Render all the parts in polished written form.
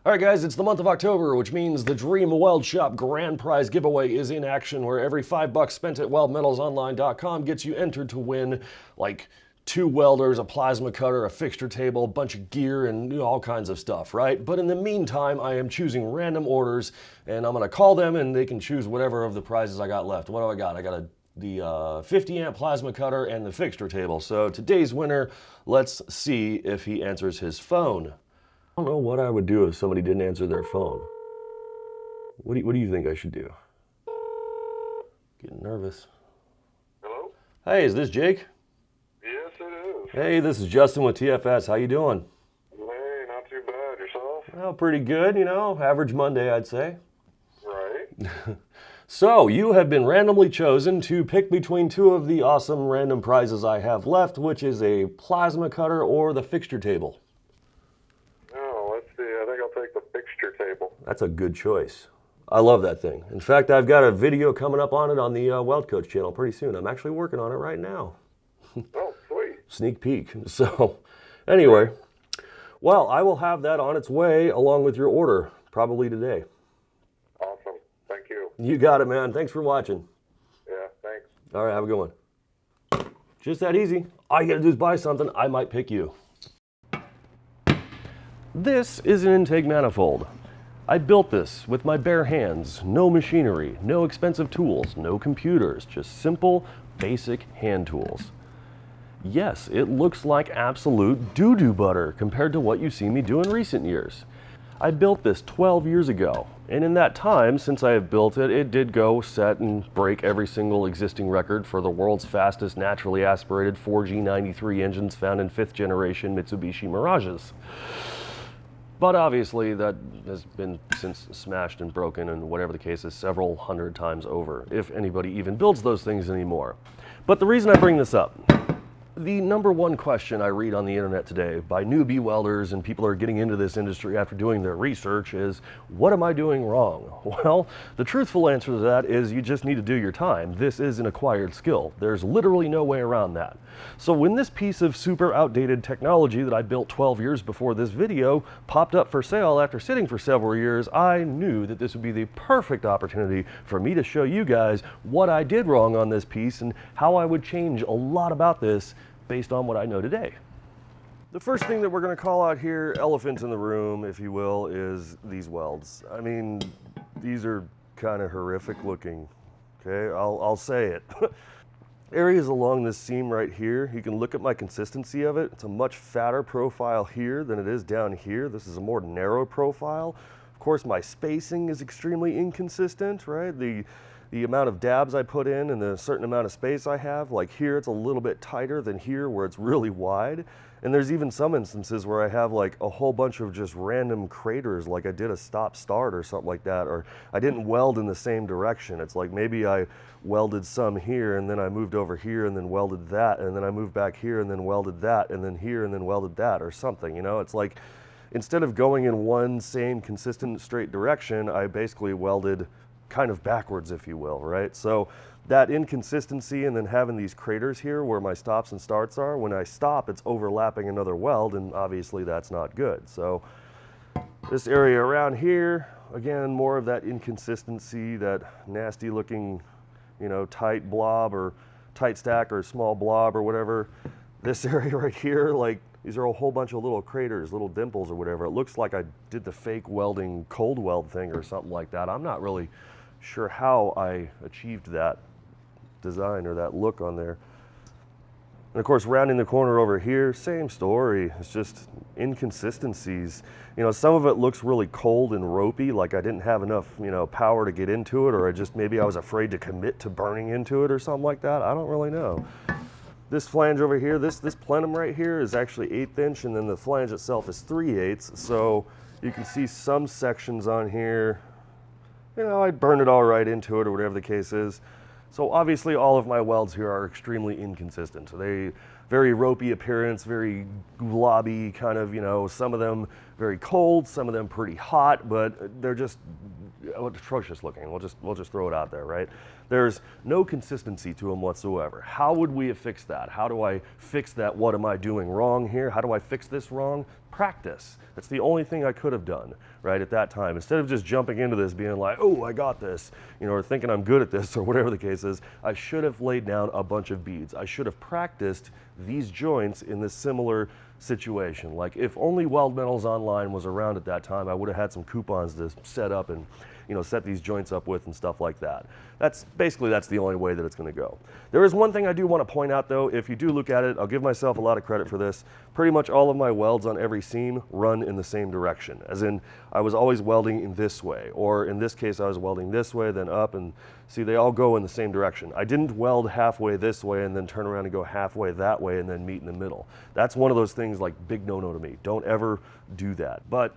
All right, guys, it's the month of October, which means the Dream Weld Shop Grand Prize giveaway is in action, where every $5 spent at weldmetalsonline.com gets you entered to win like 2 welders, a plasma cutter, a fixture table, a bunch of gear, and all kinds of stuff, right? But in the meantime, I am choosing random orders, and I'm gonna call them, and they can choose whatever of the prizes I got left. What do I got? I got the 50 amp plasma cutter and the fixture table. So today's winner, let's see if he answers his phone. I don't know what I would do if somebody didn't answer their phone. What do you think I should do? Getting nervous. Hello? Hey, is this Jake? Yes, it is. Hey, this is Justin with TFS. How you doing? Hey, not too bad. Yourself? Well, pretty good, you know, average Monday, I'd say. Right. So, you have been randomly chosen to pick between 2 of the awesome random prizes I have left, which is a plasma cutter or the fixture table. Oh, let's see. I think I'll take the fixture table. That's a good choice. I love that thing. In fact, I've got a video coming up on it on the Weld Coach channel pretty soon. I'm actually working on it right now. Oh, sweet. Sneak peek. So, anyway, well, I will have that on its way along with your order, probably today. Awesome. Thank you. You got it, man. Thanks for watching. Yeah, thanks. All right, have a good one. Just that easy. All you gotta do is buy something. I might pick you. This is an intake manifold. I built this with my bare hands, no machinery, no expensive tools, no computers, just simple, basic hand tools. Yes, it looks like absolute doo-doo butter compared to what you see me do in recent years. I built this 12 years ago, and in that time, since I have built it, it did go set and break every single existing record for the world's fastest naturally aspirated 4G93 engines found in 5th generation Mitsubishi Mirages. But obviously that has been since smashed and broken and whatever the case is several hundred times over, if anybody even builds those things anymore. But the reason I bring this up, the number one question I read on the internet today by newbie welders and people who are getting into this industry after doing their research is, what am I doing wrong? Well, the truthful answer to that is you just need to do your time. This is an acquired skill. There's literally no way around that. So when this piece of super outdated technology that I built 12 years before this video popped up for sale after sitting for several years, I knew that this would be the perfect opportunity for me to show you guys what I did wrong on this piece and how I would change a lot about this based on what I know today. The first thing that we're going to call out here, elephant in the room, if you will, is these welds. I mean, these are kind of horrific looking, okay? I'll say it. Areas along this seam right here, you can look at my consistency of it. It's a much fatter profile here than it is down here. This is a more narrow profile. Of course, my spacing is extremely inconsistent, right? The amount of dabs I put in and the certain amount of space I have, like here it's a little bit tighter than here where it's really wide. And there's even some instances where I have like a whole bunch of just random craters, like I did a stop start or something like that, or I didn't weld in the same direction. It's like maybe I welded some here and then I moved over here and then welded that and then I moved back here and then welded that and then here and then welded that or something, you know? It's like instead of going in one same consistent straight direction, I basically welded kind of backwards, if you will, right? So that inconsistency and then having these craters here where my stops and starts are, when I stop, it's overlapping another weld, and obviously that's not good. So this area around here, again, more of that inconsistency, that nasty looking, you know, tight blob or tight stack or small blob or whatever. This area right here, like these are a whole bunch of little craters, little dimples or whatever. It looks like I did the fake welding cold weld thing or something like that. I'm not really sure how I achieved that design or that look on there. And of course, rounding the corner over here, same story. It's just inconsistencies. You know, some of it looks really cold and ropey, like I didn't have enough, you know, power to get into it, or maybe I was afraid to commit to burning into it or something like that. I don't really know. This flange over here, this plenum right here is actually 1/8 inch, and then the flange itself is 3/8. So you can see some sections on here, you know, I burned it all right into it or whatever the case is. So obviously all of my welds here are extremely inconsistent. They very ropey appearance, very globby kind of, you know, some of them very cold, some of them pretty hot, but they're just atrocious looking. We'll just throw it out there, right? There's no consistency to them whatsoever. How would we have fixed that? How do I fix that? What am I doing wrong here? How do I fix this wrong? Practice. That's the only thing I could have done, right, at that time. Instead of just jumping into this being like, oh, I got this, you know, or thinking I'm good at this or whatever the case is, I should have laid down a bunch of beads. I should have practiced these joints in this similar situation. Like if only Weld Metals Online was around at that time, I would have had some coupons to set up and, you know, set these joints up with and stuff like that. That's the only way that it's going to go. There is one thing I do want to point out though. If you do look at it, I'll give myself a lot of credit for this. Pretty much all of my welds on every seam run in the same direction, as in I was always welding in this way, or in this case I was welding this way, then up, and see, they all go in the same direction. I didn't weld halfway this way and then turn around and go halfway that way and then meet in the middle. That's one of those things like big no-no to me. Don't ever do that. But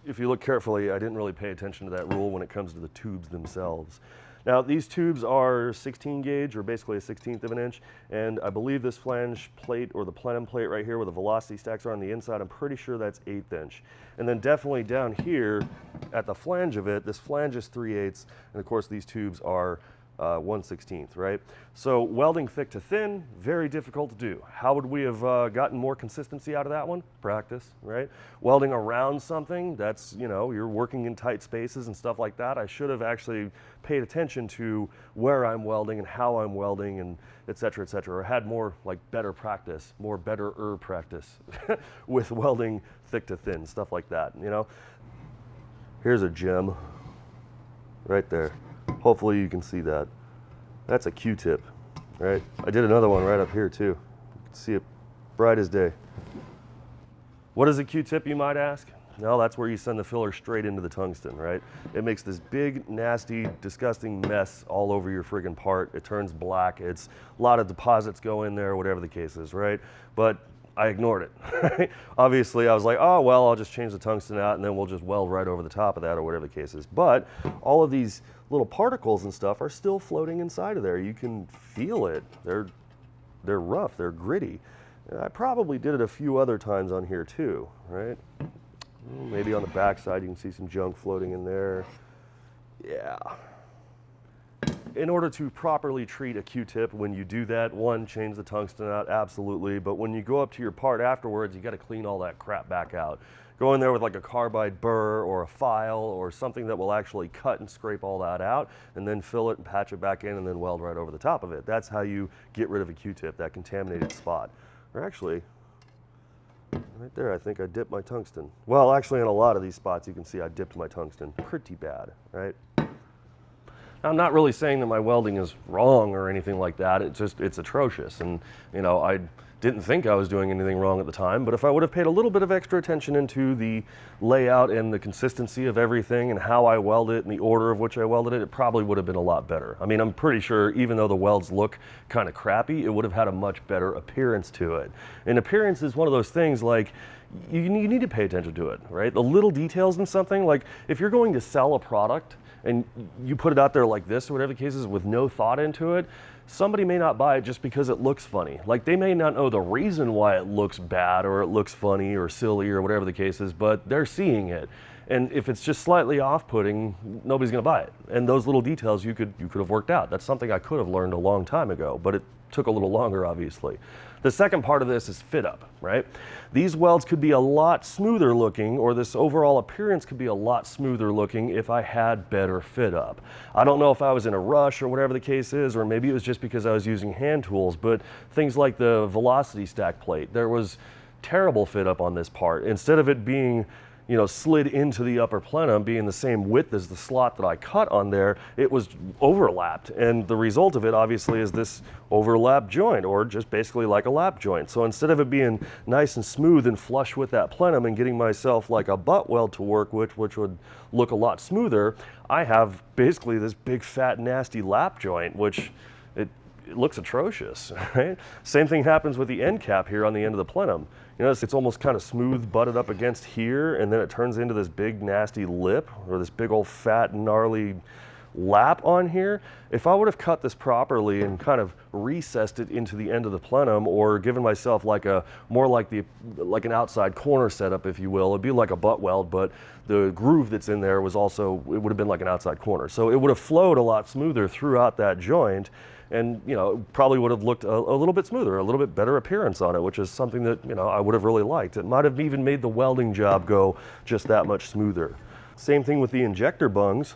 if you look carefully, I didn't really pay attention to that rule when it comes to the tubes themselves. Now these tubes are 16 gauge, or basically a 1/16 of an inch, and I believe this flange plate, or the plenum plate right here where the velocity stacks are on the inside, I'm pretty sure that's 1/8 inch. And then definitely down here at the flange of it, this flange is 3/8, and of course these tubes are 1/16, right? So welding thick to thin, very difficult to do. How would we have gotten more consistency out of that one? Practice, right? Welding around something, that's, you know, you're working in tight spaces and stuff like that. I should have actually paid attention to where I'm welding and how I'm welding and et cetera, or had more like better practice, better practice with welding thick to thin, stuff like that, you know? Here's a gem right there. Hopefully you can see that. That's a Q-tip, right? I did another one right up here too. You can see it bright as day. What is a Q-tip, you might ask? No, that's where you send the filler straight into the tungsten, right? It makes this big, nasty, disgusting mess all over your friggin' part. It turns black. It's a lot of deposits go in there, whatever the case is, right? But I ignored it. Obviously, I was like, oh, well, I'll just change the tungsten out and then we'll just weld right over the top of that or whatever the case is. But all of these little particles and stuff are still floating inside of there. You can feel it. They're rough, they're gritty. And I probably did it a few other times on here too, right? Maybe on the back side you can see some junk floating in there. Yeah. In order to properly treat a Q-tip, when you do that, one, change the tungsten out, absolutely. But when you go up to your part afterwards, you got to clean all that crap back out. Go in there with like a carbide burr or a file or something that will actually cut and scrape all that out, and then fill it and patch it back in and then weld right over the top of it. That's how you get rid of a Q-tip, that contaminated spot. Or actually, right there, I think I dipped my tungsten. Well, actually, in a lot of these spots, you can see I dipped my tungsten pretty bad, right? I'm not really saying that my welding is wrong or anything like that. It's atrocious. And, you know, I didn't think I was doing anything wrong at the time, but if I would have paid a little bit of extra attention into the layout and the consistency of everything and how I weld it and the order of which I welded it, it probably would have been a lot better. I mean, I'm pretty sure even though the welds look kind of crappy, it would have had a much better appearance to it. And appearance is one of those things like, you need to pay attention to it, right? The little details in something, like if you're going to sell a product and you put it out there like this or whatever the case is with no thought into it, somebody may not buy it just because it looks funny. Like they may not know the reason why it looks bad or it looks funny or silly or whatever the case is, but they're seeing it. And if it's just slightly off-putting, nobody's gonna buy it. And those little details you could have worked out. That's something I could have learned a long time ago, but it took a little longer, obviously. The second part of this is fit up, right? These welds could be a lot smoother looking, or this overall appearance could be a lot smoother looking if I had better fit up. I don't know if I was in a rush or whatever the case is, or maybe it was just because I was using hand tools, but things like the velocity stack plate, there was terrible fit up on this part. Instead of it being, you know, slid into the upper plenum, being the same width as the slot that I cut on there, it was overlapped. And the result of it obviously is this overlap joint, or just basically like a lap joint. So instead of it being nice and smooth and flush with that plenum and getting myself like a butt weld to work with, which would look a lot smoother, I have basically this big fat nasty lap joint, which it looks atrocious, right? Same thing happens with the end cap here on the end of the plenum. You know, it's almost kind of smooth butted up against here, and then it turns into this big nasty lip, or this big old fat gnarly lap on here, if I would have cut this properly and kind of recessed it into the end of the plenum, or given myself like a more like an outside corner setup, if you will, it'd be like a butt weld, but the groove that's in there was also, it would have been like an outside corner. So it would have flowed a lot smoother throughout that joint, and probably would have looked a little bit smoother, a little bit better appearance on it, which is something that I would have really liked. It might have even made the welding job go just that much smoother. Same thing with the injector bungs.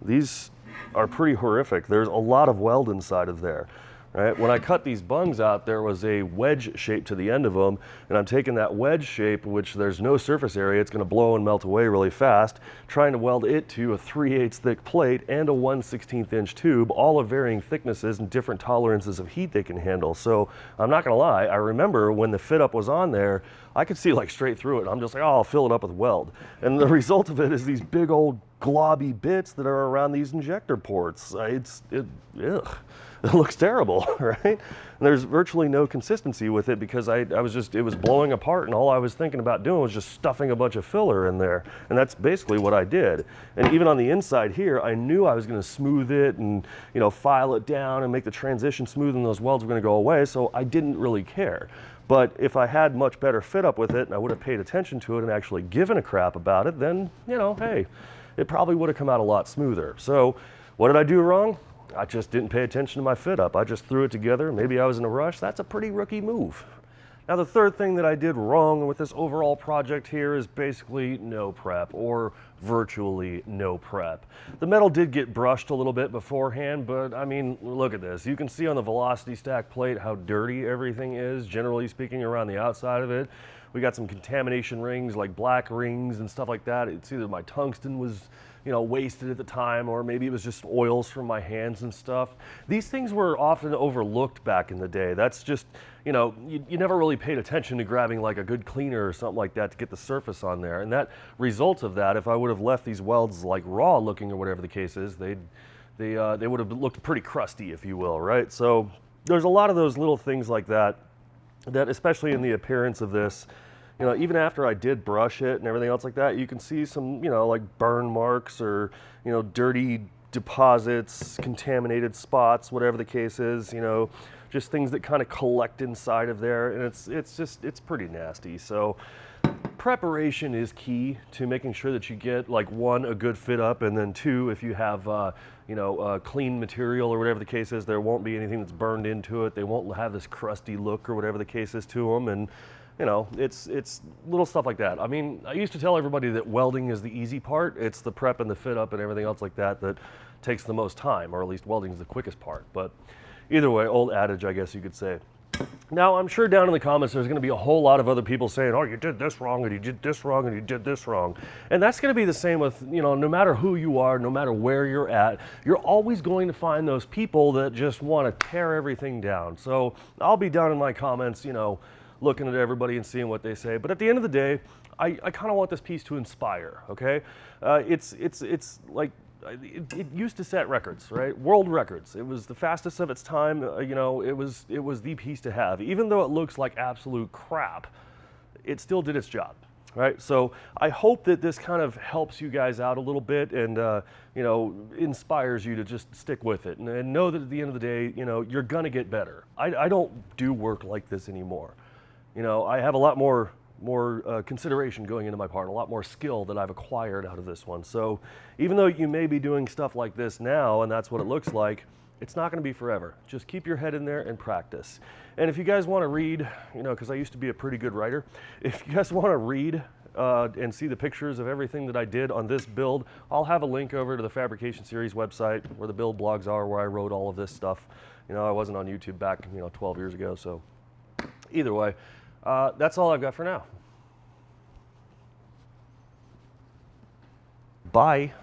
These are pretty horrific. There's a lot of weld inside of there. Right? When I cut these bungs out, there was a wedge shape to the end of them, and I'm taking that wedge shape, which there's no surface area, it's going to blow and melt away really fast, trying to weld it to a 3/8 thick plate and a 1/16 inch tube, all of varying thicknesses and different tolerances of heat they can handle. So I'm not going to lie, I remember when the fit up was on there, I could see like straight through it. I'm just like, oh, I'll fill it up with weld. And the result of it is these big old globby bits that are around these injector ports. Ugh. It looks terrible, right? And there's virtually no consistency with it because it was blowing apart, and all I was thinking about doing was just stuffing a bunch of filler in there. And that's basically what I did. And even on the inside here, I knew I was gonna smooth it and file it down and make the transition smooth, and those welds were gonna go away, so I didn't really care. But if I had much better fit up with it and I would have paid attention to it and actually given a crap about it, then, hey, it probably would have come out a lot smoother. So what did I do wrong? I just didn't pay attention to my fit up. I just threw it together. Maybe I was in a rush. That's a pretty rookie move. Now, the third thing that I did wrong with this overall project here is basically no prep, or virtually no prep. The metal did get brushed a little bit beforehand, but I mean, look at this. You can see on the velocity stack plate how dirty everything is, generally speaking, around the outside of it. We got some contamination rings, like black rings and stuff like that. It's either my tungsten was wasted at the time, or maybe it was just oils from my hands and stuff. These things were often overlooked back in the day. That's just, you never really paid attention to grabbing like a good cleaner or something like that to get the surface on there. And that result of that, if I would have left these welds like raw looking or whatever the case is, they would have looked pretty crusty, if you will, right? So there's a lot of those little things like that, especially in the appearance of this, even after I did brush it and everything else like that, you can see some, like burn marks or, dirty deposits, contaminated spots, whatever the case is, just things that kind of collect inside of there. And it's pretty nasty. So preparation is key to making sure that you get, like, one, a good fit up, and then two, if you have, clean material or whatever the case is, there won't be anything that's burned into it. They won't have this crusty look or whatever the case is to them. And it's little stuff like that. I mean, I used to tell everybody that welding is the easy part. It's the prep and the fit up and everything else like that that takes the most time, or at least welding is the quickest part. But either way, old adage, I guess you could say. Now, I'm sure down in the comments there's going to be a whole lot of other people saying, oh, you did this wrong, and you did this wrong, and you did this wrong. And that's going to be the same with, no matter who you are, no matter where you're at, you're always going to find those people that just want to tear everything down. So I'll be down in my comments, looking at everybody and seeing what they say. But at the end of the day, I kind of want this piece to inspire, okay? It's like, it used to set records, right? World records. It was the fastest of its time. It was the piece to have. Even though it looks like absolute crap, it still did its job, right? So I hope that this kind of helps you guys out a little bit and, inspires you to just stick with it and know that at the end of the day, you're gonna get better. I don't do work like this anymore. I have a lot more consideration going into my part, a lot more skill that I've acquired out of this one. So even though you may be doing stuff like this now, and that's what it looks like, it's not going to be forever. Just keep your head in there and practice. And if you guys want to read, because I used to be a pretty good writer, if you guys want to read and see the pictures of everything that I did on this build, I'll have a link over to the Fabrication Series website where the build blogs are, where I wrote all of this stuff. I wasn't on YouTube back, 12 years ago, so either way. That's all I've got for now. Bye.